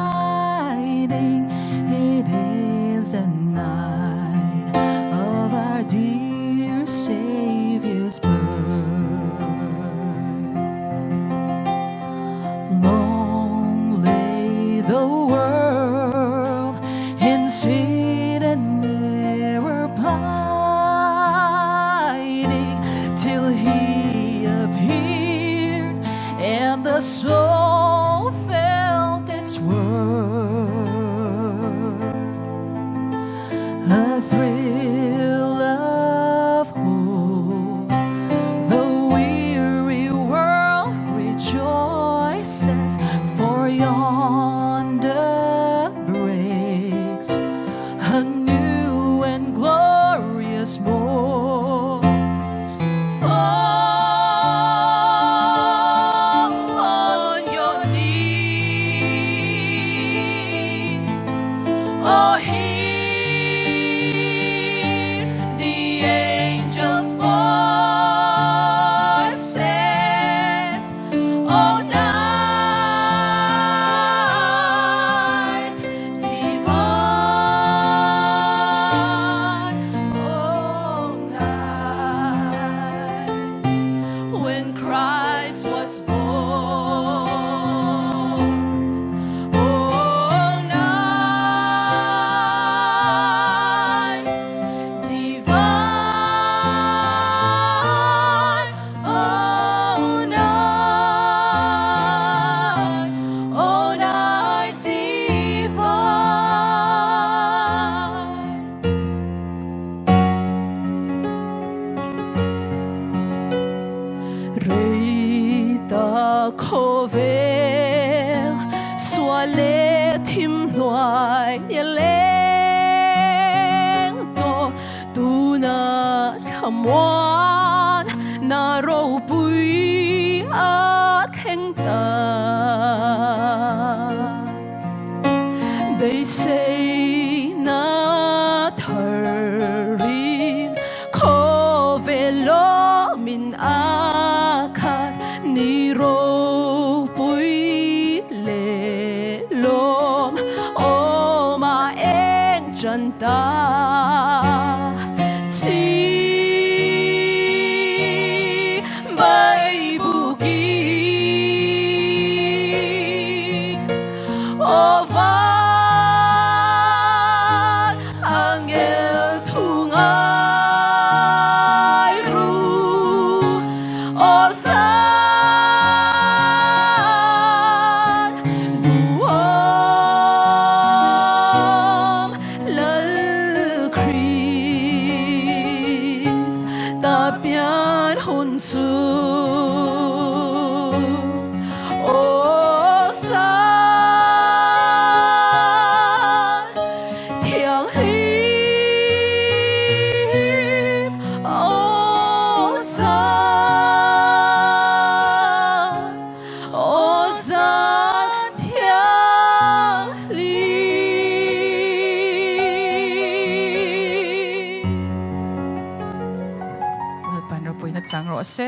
shining. It is the night of our dear Savior's birth. Long lay the world in sin and error pining, till He appeared and the soul felt its worth. A thrill of hope, the weary world rejoices, for yonder breaks a new and glorious morn. Fall on your knees, oh, hear the angels' voices, oh, night divine, oh, night when Christ was born. Oh, night divine, oh, night divine. Rita Kovel Swale Tim Noai Yeleng To Tuna Kamwan Naro Bui At Heng Ta They say na tharin Kovelo min akat ni ro pui le lom o ma eng janta chi bai bugi o van angel tungai ru o san duom lal Chris ta pian hun su o san Thianghlim o san Thianghlim. Pan ro pui nak sang ro se